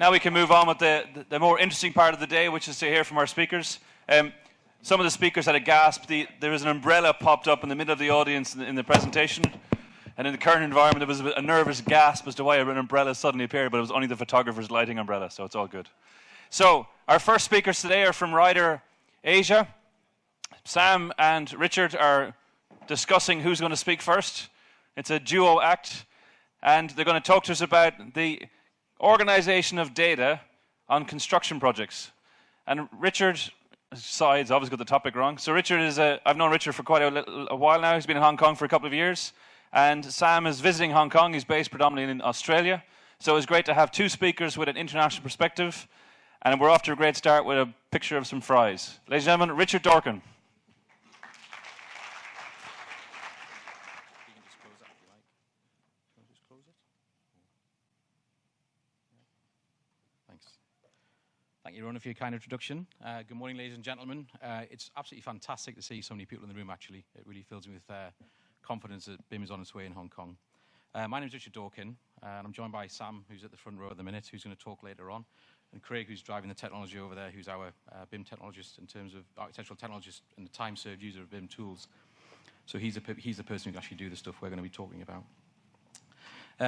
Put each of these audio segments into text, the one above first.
Now we can move on with the more interesting part of the day, which is to hear from our speakers. Some of the speakers had a gasp. There was an umbrella popped up in the middle of the audience in the presentation. And in the current environment, there was a nervous gasp as to why an umbrella suddenly appeared, but it was only the photographer's lighting umbrella, so it's all good. So our first speakers today are from Ryder Asia. Sam and Richard are discussing who's going to speak first. It's a duo act, and they're going to talk to us about the organization of data on construction projects. And Richard, sorry, I've always got the topic wrong. So Richard is I've known Richard for quite a while now. He's been in Hong Kong for a couple of years. And Sam is visiting Hong Kong. He's based predominantly in Australia. So it's great to have two speakers with an international perspective. And we're off to a great start with a picture of some fries. Ladies and gentlemen, Richard Dorkin. You can just close that if you like. Can I just close it? Thanks. Thank you, Ron, for your kind introduction. Good morning, ladies and gentlemen. It's absolutely fantastic to see so many people in the room, actually. It really fills me with confidence that BIM is on its way in Hong Kong. My name is Richard Dorkin, and I'm joined by Sam, who's at the front row at the minute, who's going to talk later on, and Craig, who's driving the technology over there, who's our BIM technologist in terms of architectural technologist and the time-served user of BIM tools. So he's the person who can actually do the stuff we're going to be talking about.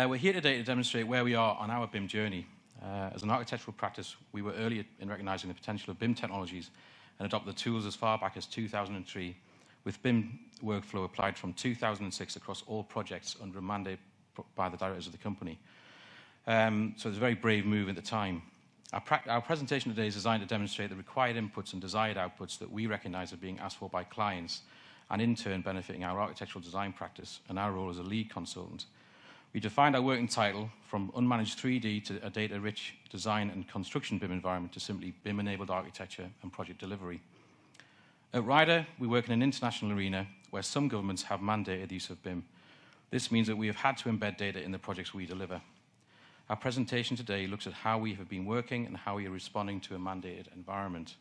We're here today to demonstrate where we are on our BIM journey. As an architectural practice, we were early in recognizing the potential of BIM technologies and adopted the tools as far back as 2003, with BIM workflow applied from 2006 across all projects under a mandate by the directors of the company. So it was a very brave move at the time. Our presentation today is designed to demonstrate the required inputs and desired outputs that we recognize are being asked for by clients, and in turn benefiting our architectural design practice and our role as a lead consultant. We defined our working title from unmanaged 3D to a data-rich design and construction BIM environment to simply BIM-enabled architecture and project delivery. At Ryder, we work in an international arena where some governments have mandated the use of BIM. This means that we have had to embed data in the projects we deliver. Our presentation today looks at how we have been working and how we are responding to a mandated environment.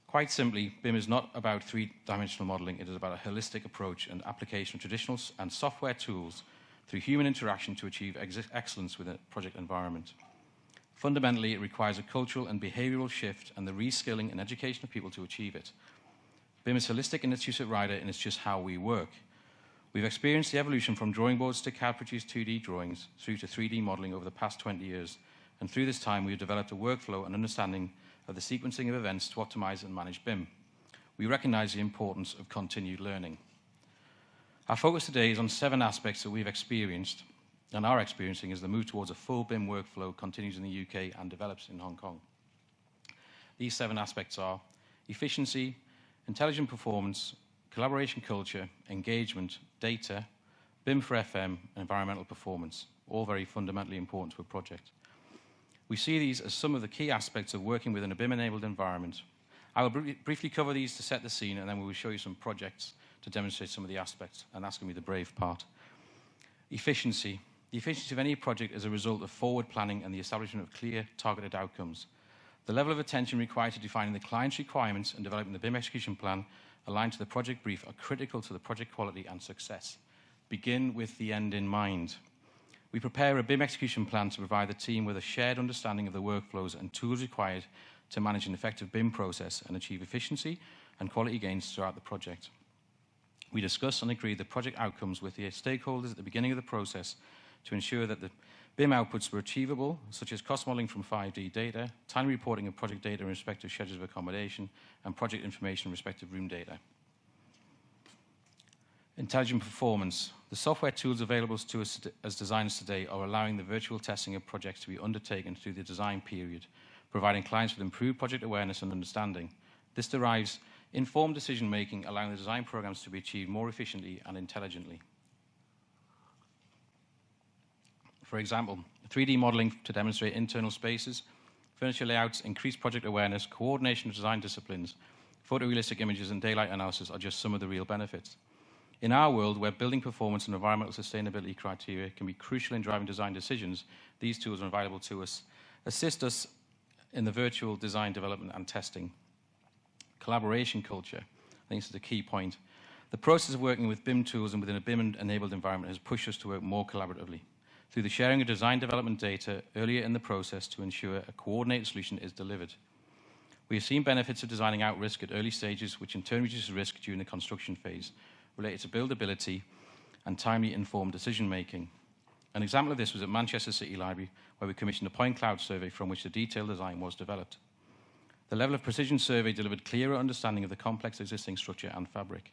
Quite simply, BIM is not about three-dimensional modeling. It is about a holistic approach and application of traditional and software tools through human interaction to achieve excellence within a project environment. Fundamentally, it requires a cultural and behavioral shift and the reskilling and education of people to achieve it. BIM is holistic in its use at Ryder, and it's just how we work. We've experienced the evolution from drawing boards to CAD-produced 2D drawings through to 3D modeling over the past 20 years, and through this time we've developed a workflow and understanding of the sequencing of events to optimize and manage BIM. We recognize the importance of continued learning. Our focus today is on 7 aspects that we've experienced and are experiencing as the move towards a full BIM workflow continues in the UK and develops in Hong Kong. These 7 aspects are efficiency, intelligent performance, collaboration culture, engagement, data, BIM for FM, and environmental performance, all very fundamentally important to a project. We see these as some of the key aspects of working within a BIM-enabled environment. I will briefly cover these to set the scene, and then we will show you some projects to demonstrate some of the aspects, and that's going to be the brave part. Efficiency. The efficiency of any project is a result of forward planning and the establishment of clear, targeted outcomes. The level of attention required to defining the client's requirements and developing the BIM execution plan aligned to the project brief are critical to the project quality and success. Begin with the end in mind. We prepare a BIM execution plan to provide the team with a shared understanding of the workflows and tools required to manage an effective BIM process and achieve efficiency and quality gains throughout the project. We discuss and agree the project outcomes with the stakeholders at the beginning of the process to ensure that the BIM outputs were achievable, such as cost modeling from 5D data, timely reporting of project data in respect of schedules of accommodation, and project information in respect of room data. Intelligent performance. The software tools available to us as designers today are allowing the virtual testing of projects to be undertaken through the design period, providing clients with improved project awareness and understanding. This derives informed decision-making, allowing the design programs to be achieved more efficiently and intelligently. For example, 3D modeling to demonstrate internal spaces, furniture layouts, increased project awareness, coordination of design disciplines, photorealistic images, and daylight analysis are just some of the real benefits. In our world, where building performance and environmental sustainability criteria can be crucial in driving design decisions, these tools are available to us, assist us in the virtual design development and testing. Collaboration culture, I think this is a key point. The process of working with BIM tools and within a BIM-enabled environment has pushed us to work more collaboratively. through the sharing of design development data earlier in the process to ensure a coordinated solution is delivered. We have seen benefits of designing out risk at early stages, which in turn reduces risk during the construction phase, related to buildability and timely informed decision-making. An example of this was at Manchester City Library, where we commissioned a point cloud survey from which the detailed design was developed. The level of precision survey delivered clearer understanding of the complex existing structure and fabric.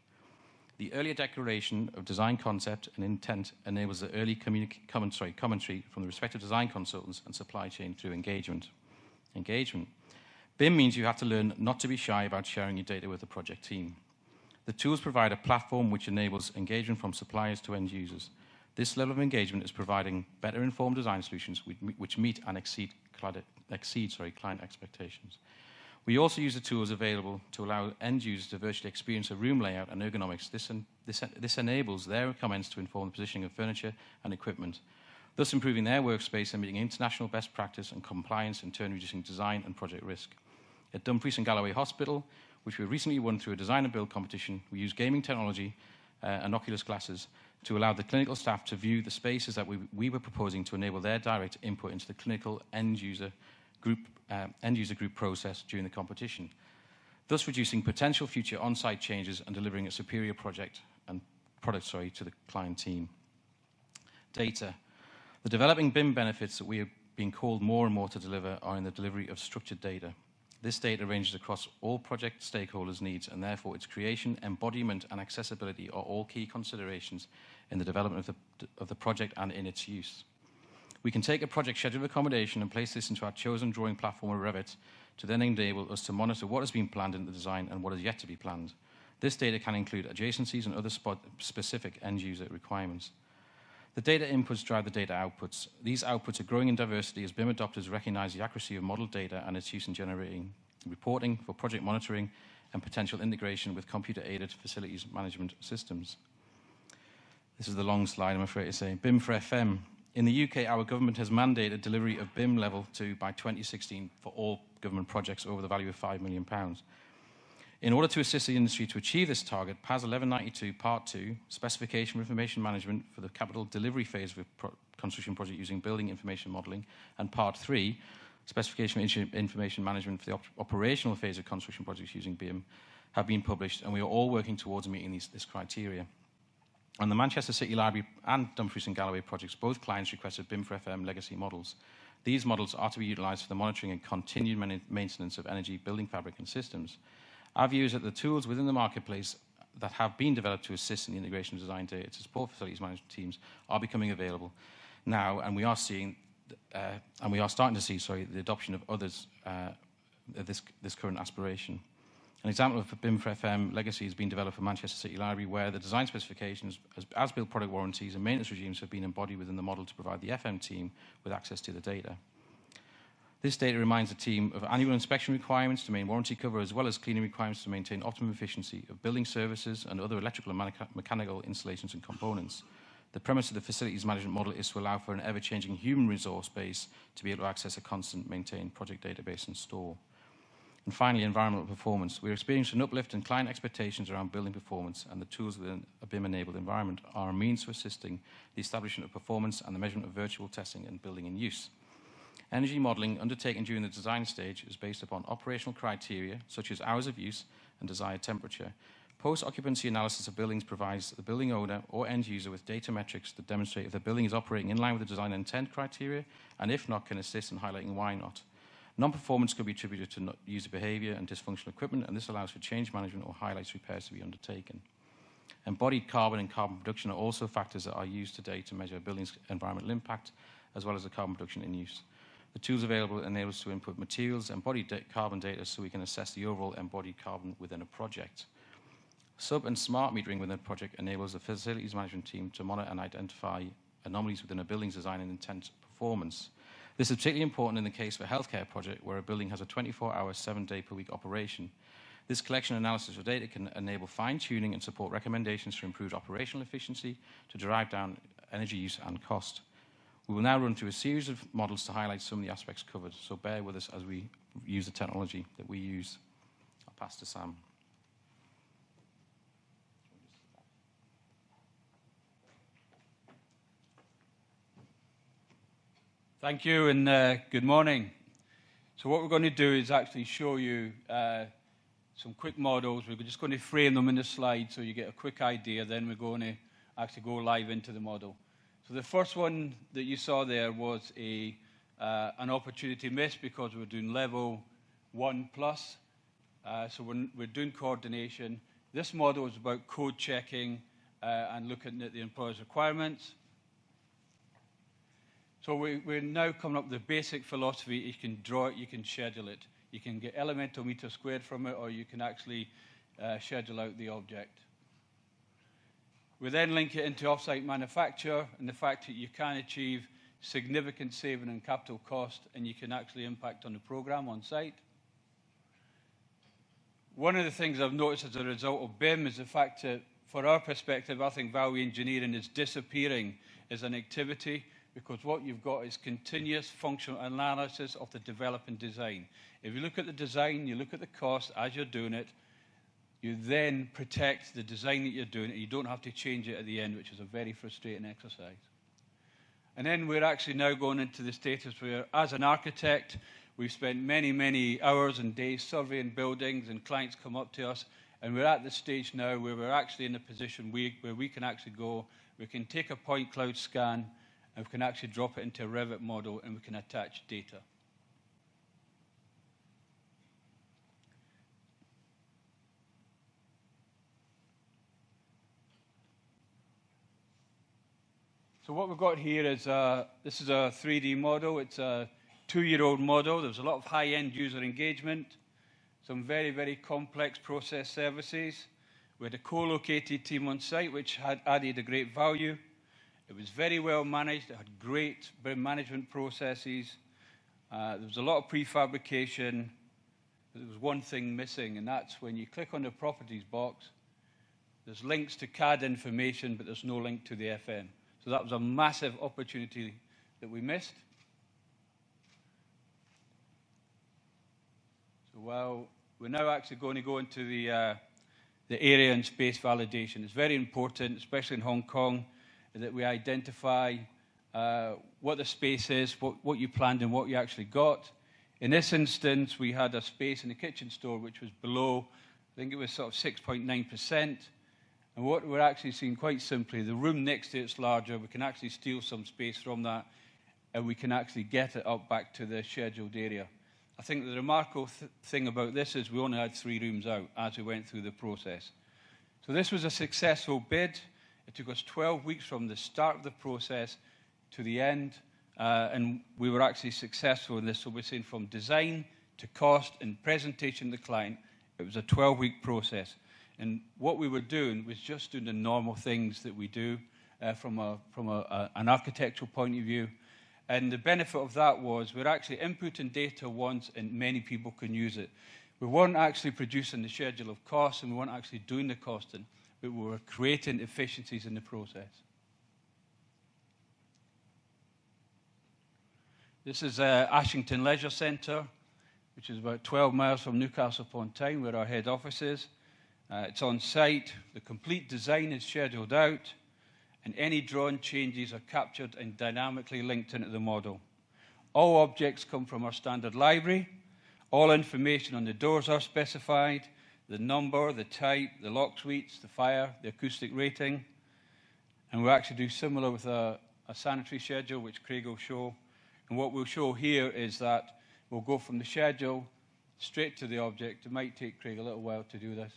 The earlier declaration of design concept and intent enables the early commentary from the respective design consultants and supply chain through engagement. BIM means you have to learn not to be shy about sharing your data with the project team. The tools provide a platform which enables engagement from suppliers to end users. This level of engagement is providing better informed design solutions which meet and exceed client expectations. We also use the tools available to allow end users to virtually experience a room layout and ergonomics. This enables their comments to inform the positioning of furniture and equipment, thus improving their workspace and meeting international best practice and compliance, in turn reducing design and project risk. At Dumfries and Galloway Hospital, which we recently won through a design and build competition, we use gaming technology and Oculus glasses to allow the clinical staff to view the spaces that we were proposing to enable their direct input into the clinical end user group process during the competition, thus reducing potential future on-site changes and delivering a superior product to the client team. Data. The developing BIM benefits that we are being called more and more to deliver are in the delivery of structured data. This data ranges across all project stakeholders' needs, and therefore its creation, embodiment, and accessibility are all key considerations in the development of the project and in its use. We can take a project schedule of accommodation and place this into our chosen drawing platform or Revit to then enable us to monitor what has been planned in the design and what is yet to be planned. This data can include adjacencies and other specific end-user requirements. The data inputs drive the data outputs. These outputs are growing in diversity as BIM adopters recognize the accuracy of model data and its use in generating reporting for project monitoring and potential integration with computer-aided facilities management systems. This is the long slide, I'm afraid to say. BIM for FM. In the UK, our government has mandated delivery of BIM Level 2 by 2016 for all government projects over the value of £5 million. In order to assist the industry to achieve this target, PAS 1192 Part 2, Specification for Information Management for the capital delivery phase of a construction project using building information modelling, and Part 3, Specification for Information Management for the operational phase of construction projects using BIM, have been published, and we are all working towards meeting this criteria. On the Manchester City Library and Dumfries and Galloway projects, both clients requested BIM for FM legacy models. These models are to be utilised for the monitoring and continued maintenance of energy, building fabric and systems. Our view is that the tools within the marketplace that have been developed to assist in the integration of design data to support facilities management teams are becoming available now, and we are starting to see the adoption of others of this current aspiration. An example of BIM for FM legacy has been developed for Manchester City Library, where the design specifications, as-built product warranties and maintenance regimes have been embodied within the model to provide the FM team with access to the data. This data reminds the team of annual inspection requirements to maintain warranty cover, as well as cleaning requirements to maintain optimum efficiency of building services and other electrical and mechanical installations and components. The premise of the facilities management model is to allow for an ever-changing human resource base to be able to access a constant maintained project database and store. And finally, environmental performance. We're experiencing an uplift in client expectations around building performance, and the tools within a BIM-enabled environment are a means for assisting the establishment of performance and the measurement of virtual testing and building in use. Energy modelling undertaken during the design stage is based upon operational criteria such as hours of use and desired temperature. Post-occupancy analysis of buildings provides the building owner or end user with data metrics that demonstrate if the building is operating in line with the design intent criteria, and if not, can assist in highlighting why not. Non-performance could be attributed to user behaviour and dysfunctional equipment, and this allows for change management or highlights repairs to be undertaken. Embodied carbon and carbon production are also factors that are used today to measure a building's environmental impact, as well as the carbon production in use. The tools available enable us to input materials, embodied carbon data, so we can assess the overall embodied carbon within a project. Sub and smart metering within a project enables the facilities management team to monitor and identify anomalies within a building's design and intent performance. This is particularly important in the case of a healthcare project where a building has a 24-hour, 7-day-per-week operation. This collection and analysis of data can enable fine-tuning and support recommendations for improved operational efficiency to drive down energy use and cost. We will now run through a series of models to highlight some of the aspects covered, so bear with us as we use the technology that we use. I'll pass to Sam. Thank you, and good morning. So what we're going to do is actually show you some quick models. We're just going to frame them in the slide so you get a quick idea. Then we're going to actually go live into the model. So the first one that you saw there was an opportunity miss because we're doing level 1+. So we're doing coordination. This model is about code checking and looking at the employer's requirements. So we're now coming up with the basic philosophy. You can draw it, you can schedule it. You can get elemental meter squared from it, or you can actually schedule out the object. We then link it into off-site manufacture and the fact that you can achieve significant saving in capital cost, and you can actually impact on the program on site. One of the things I've noticed as a result of BIM is the fact that, for our perspective, I think value engineering is disappearing as an activity, because what you've got is continuous functional analysis of the developing design. If you look at the design, you look at the cost as you're doing it, you then protect the design that you're doing, and you don't have to change it at the end, which is a very frustrating exercise. And then we're actually now going into the status where, as an architect, we've spent many, many hours and days surveying buildings, and clients come up to us, and we're at the stage now where we're actually in a position where we can actually go, we can take a point cloud scan, and we can actually drop it into a Revit model, and we can attach data. So what we've got here is this is a 3D model. It's a 2-year-old model. There's a lot of high-end user engagement, some very, very complex process services. We had a co-located team on site, which had added a great value. It was very well managed. It had great BIM management processes. There was a lot of prefabrication. There was one thing missing, and that's when you click on the properties box, there's links to CAD information, but there's no link to the FM. So that was a massive opportunity that we missed. So while we're now actually going to go into the area and space validation, it's very important, especially in Hong Kong, that we identify what the space is, what you planned and what you actually got. In this instance, we had a space in the kitchen store which was below, I think it was sort of 6.9%. And what we're actually seeing, quite simply, the room next to it's larger. We can actually steal some space from that, and we can actually get it up back to the scheduled area. I think the remarkable thing about this is we only had 3 rooms out as we went through the process. So this was a successful bid. It took us 12 weeks from the start of the process to the end, and we were actually successful in this. So we're saying from design to cost and presentation to the client, it was a 12-week process. And what we were doing was just doing the normal things that we do from an architectural point of view. And the benefit of that was we're actually inputting data once, and many people can use it. We weren't actually producing the schedule of costs, and we weren't actually doing the costing, but we were creating efficiencies in the process. This is Ashington Leisure Centre, which is about 12 miles from Newcastle upon Tyne, where our head office is. It's on site. The complete design is scheduled out, and any drawn changes are captured and dynamically linked into the model. All objects come from our standard library. All information on the doors are specified, the number, the type, the lock suites, the fire, the acoustic rating. And we'll actually do similar with a sanitary schedule, which Craig will show. And what we'll show here is that we'll go from the schedule straight to the object. It might take Craig a little while to do this.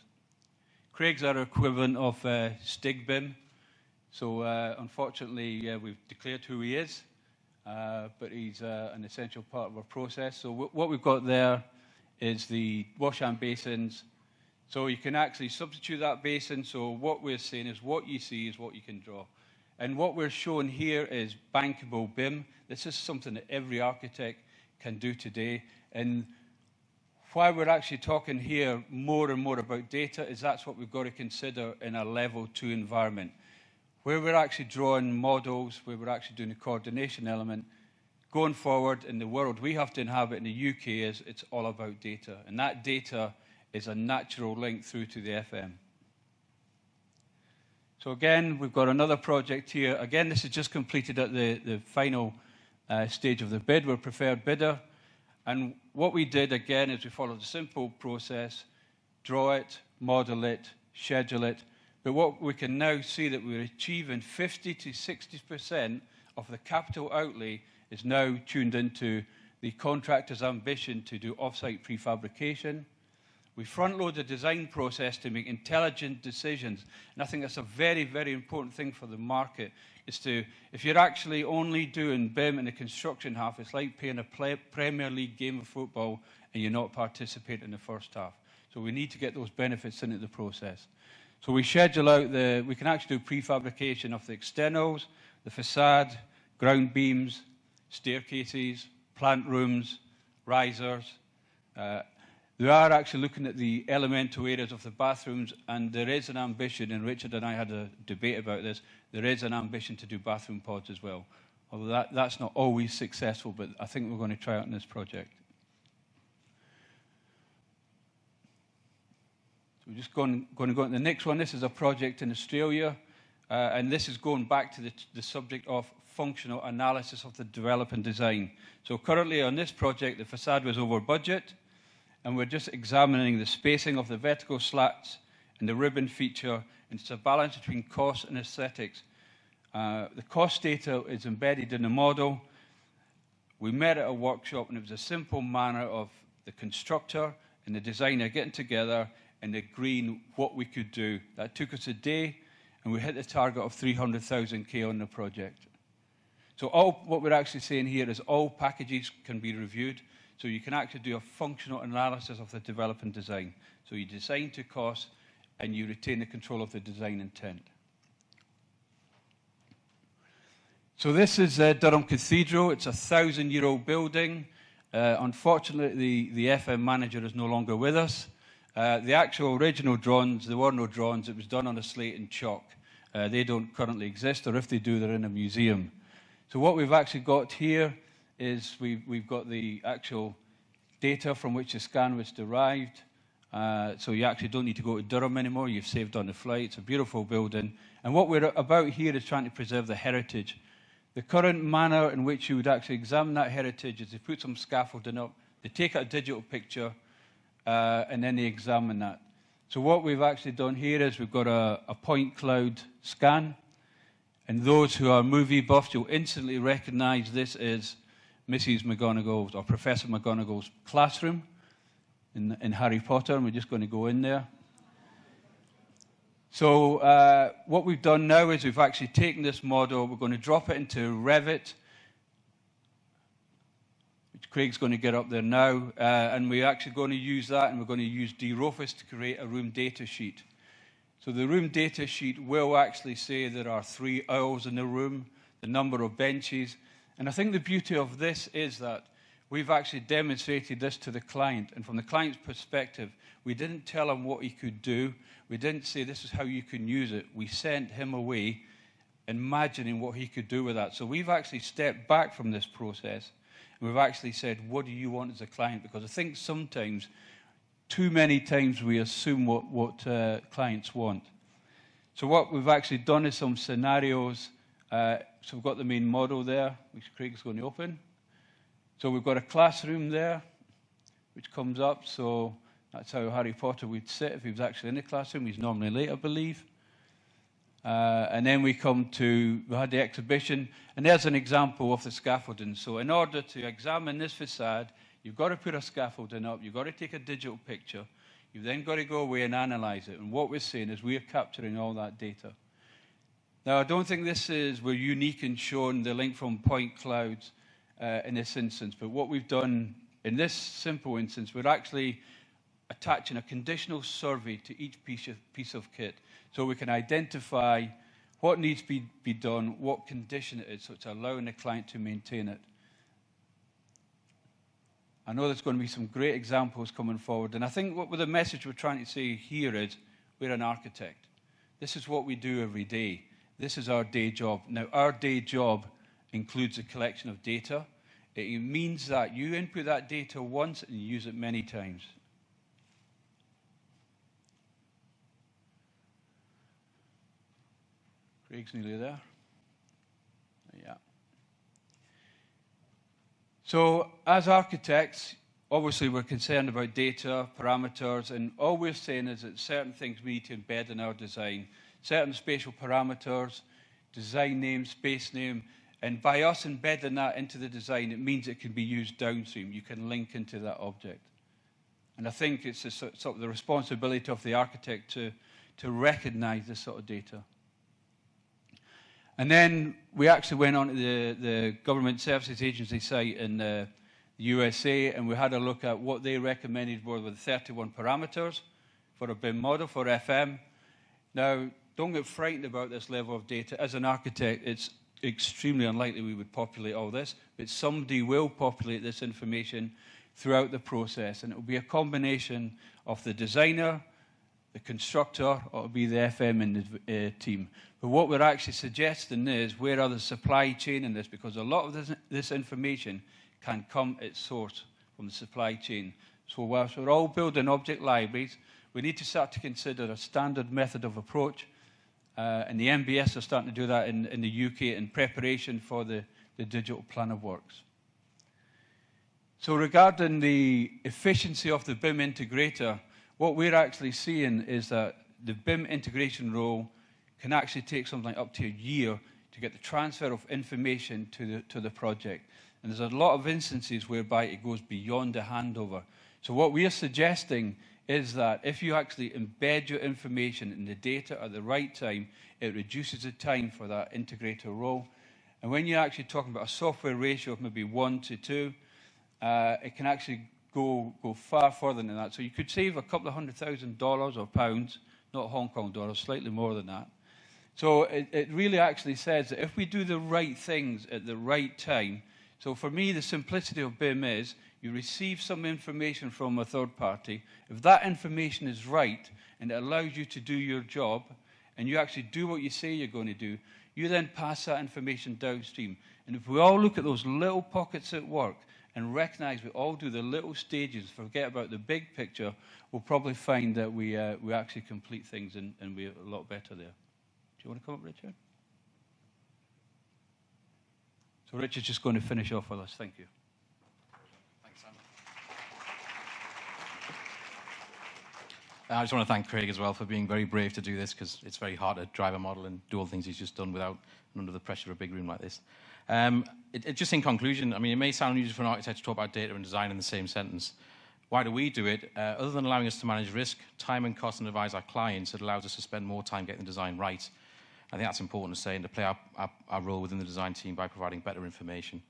Craig's our equivalent of STIG BIM. So unfortunately, we've declared who he is, but he's an essential part of our process. So what we've got there is the wash and basins. So you can actually substitute that basin. So what we're saying is what you see is what you can draw. And what we're showing here is bankable BIM. This is something that every architect can do today. And why we're actually talking here more and more about data is that's what we've got to consider in a level 2 environment. Where we're actually drawing models, where we're actually doing the coordination element, going forward in the world we have to inhabit in the UK is it's all about data. And that data is a natural link through to the FM. So again, we've got another project here. Again, this is just completed at the final stage of the bid. We're preferred bidder. And what we did, again, is we followed a simple process: draw it, model it, schedule it. But what we can now see that we're achieving 50 to 60% of the capital outlay is now tuned into the contractor's ambition to do off-site prefabrication. We front-load the design process to make intelligent decisions. And I think that's a very, very important thing for the market, is to, if you're actually only doing BIM in the construction half, it's like playing a Premier League game of football and you're not participating in the first half. So we need to get those benefits into the process. So we schedule out we can actually do prefabrication of the externals, the facade, ground beams, staircases, plant rooms, risers. They are actually looking at the elemental areas of the bathrooms, and there is an ambition, and Richard and I had a debate about this, there is an ambition to do bathroom pods as well. Although that's not always successful, but I think we're going to try it in this project. So we're just going to go to the next one. This is a project in Australia, and this is going back to the subject of functional analysis of the development design. So currently on this project, the facade was over budget, and we're just examining the spacing of the vertical slats and the ribbon feature, and it's a balance between cost and aesthetics. The cost data is embedded in the model. We met at a workshop, and it was a simple manner of the constructor and the designer getting together and agreeing what we could do. That took us a day, and we hit the target of 300,000 on the project. So what we're actually saying here is all packages can be reviewed, so you can actually do a functional analysis of the development design. So you design to cost, and you retain the control of the design intent. So this is Durham Cathedral. It's a 1,000-year-old building. Unfortunately, the FM manager is no longer with us. The actual original drawings, there were no drawings. It was done on a slate and chalk. They don't currently exist, or if they do, they're in a museum. So what we've actually got here is we've got the actual data from which the scan was derived. So you actually don't need to go to Durham anymore. You've saved on the flight. It's a beautiful building. And what we're about here is trying to preserve the heritage. The current manner in which you would actually examine that heritage is they put some scaffolding up, they take a digital picture, and then they examine that. So what we've actually done here is we've got a point cloud scan. And those who are movie buffs, you'll instantly recognize this is Mrs. McGonagall's, or Professor McGonagall's classroom in Harry Potter, and we're just going to go in there. So what we've done now is we've actually taken this model, we're going to drop it into Revit, which Craig's going to get up there now, and we're actually going to use that, and we're going to use DROFIS to create a room data sheet. So the room data sheet will actually say there are 3 aisles in the room, the number of benches. And I think the beauty of this is that we've actually demonstrated this to the client. And from the client's perspective, we didn't tell him what he could do. We didn't say this is how you can use it. We sent him away imagining what he could do with that. So we've actually stepped back from this process. And we've actually said, what do you want as a client? Because I think sometimes, too many times, we assume what clients want. So what we've actually done is some scenarios. So we've got the main model there, which Craig's going to open. So we've got a classroom there, which comes up. So that's how Harry Potter would sit if he was actually in the classroom. He's normally late, I believe. And then we had the exhibition. And there's an example of the scaffolding. So in order to examine this facade, you've got to put a scaffolding up. You've got to take a digital picture. You've then got to go away and analyze it. And what we're saying is we're capturing all that data. Now, I don't think we're unique in showing the link from point clouds in this instance. But what we've done in this simple instance, we're actually attaching a conditional survey to each piece of kit. So we can identify what needs to be done, what condition it is, so it's allowing the client to maintain it. I know there's going to be some great examples coming forward. And I think what the message we're trying to say here is we're an architect. This is what we do every day. This is our day job. Now, our day job includes a collection of data. It means that you input that data once and you use it many times. Craig's nearly there. Yeah. So as architects, obviously we're concerned about data, parameters, and all we're saying is that certain things we need to embed in our design, certain spatial parameters, design name, space name, and by us embedding that into the design, it means it can be used downstream. You can link into that object. And I think it's sort of the responsibility of the architect to recognize this sort of data. And then we actually went on to the Government Services Agency site in the USA, and we had a look at what they recommended were the 31 parameters for a BIM model for FM. Now, don't get frightened about this level of data. As an architect, it's extremely unlikely we would populate all this, but somebody will populate this information throughout the process, and it will be a combination of the designer, the constructor, or it will be the FM in the team. But what we're actually suggesting is, where are the supply chain in this? Because a lot of this information can come at source from the supply chain. So whilst we're all building object libraries, we need to start to consider a standard method of approach, and the MBS are starting to do that in the UK in preparation for the digital plan of works. So regarding the efficiency of the BIM integrator, what we're actually seeing is that the BIM integration role can actually take something like up to a year to get the transfer of information to the project. And there's a lot of instances whereby it goes beyond the handover. So what we are suggesting is that if you actually embed your information in the data at the right time, it reduces the time for that integrator role. And when you're actually talking about a software ratio of maybe 1 to 2, it can actually go far further than that. So you could save a couple of $100,000 or pounds, not Hong Kong dollars, slightly more than that. So it really actually says that if we do the right things at the right time, so for me, the simplicity of BIM is you receive some information from a third party. If that information is right and it allows you to do your job, and you actually do what you say you're going to do, you then pass that information downstream. And if we all look at those little pockets at work and recognize we all do the little stages, forget about the big picture, we'll probably find that we actually complete things and we're a lot better there. Do you want to come up, Richard? So Richard's just going to finish off with us. Thank you. Thanks, Sam. I just want to thank Craig as well for being very brave to do this, because it's very hard to drive a model and do all the things he's just done without and under the pressure of a big room like this. Just in conclusion, I mean, it may sound unusual for an architect to talk about data and design in the same sentence. Why do we do it? Other than allowing us to manage risk, time and cost and advise our clients, it allows us to spend more time getting the design right. I think that's important to say, and to play our role within the design team by providing better information.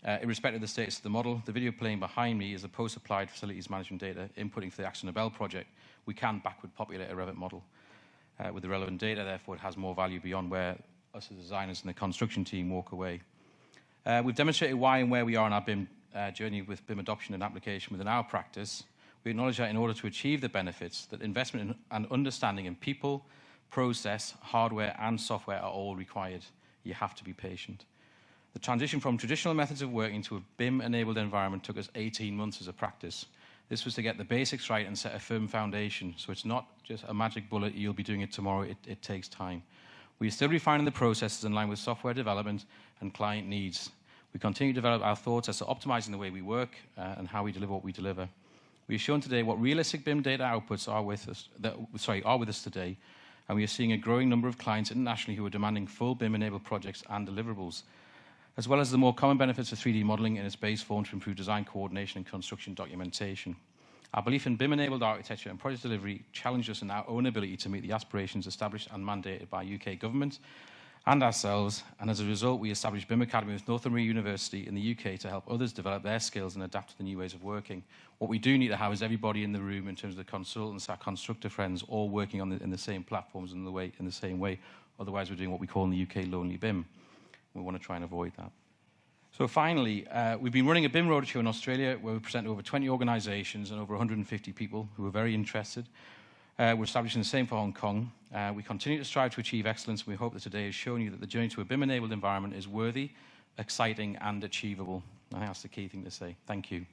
Irrespective of the status of the model, the video playing behind me is the post-applied facilities management data inputting for the Action Nobel project. We can backward populate a Revit model with the relevant data, therefore it has more value beyond where us as designers and the construction team walk away. We've demonstrated why and where we are in our BIM journey with BIM adoption and application within our practice. We acknowledge that in order to achieve the benefits, that investment and understanding in people, process, hardware and software are all required. You have to be patient. The transition from traditional methods of working to a BIM-enabled environment took us 18 months as a practice. This was to get the basics right and set a firm foundation, so it's not just a magic bullet, you'll be doing it tomorrow, it takes time. We are still refining the processes in line with software development and client needs. We continue to develop our thoughts as to optimizing the way we work and how we deliver what we deliver. We have shown today what realistic BIM data outputs are with us today, and we are seeing a growing number of clients internationally who are demanding full BIM-enabled projects and deliverables, as well as the more common benefits of 3D modeling in its base form to improve design coordination and construction documentation. Our belief in BIM-enabled architecture and project delivery challenged us in our own ability to meet the aspirations established and mandated by UK government and ourselves, and as a result, we established BIM Academy with Northumbria University in the UK to help others develop their skills and adapt to the new ways of working. What we do need to have is everybody in the room, in terms of the consultants, our constructor friends, all working on in the same platforms in the same way. Otherwise, we're doing what we call in the UK lonely BIM. We want to try and avoid that. So finally, we've been running a BIM roadshow in Australia where we present to over 20 organisations and over 150 people who are very interested. We're establishing the same for Hong Kong. We continue to strive to achieve excellence, and we hope that today has shown you that the journey to a BIM-enabled environment is worthy, exciting, and achievable. I think that's the key thing to say. Thank you.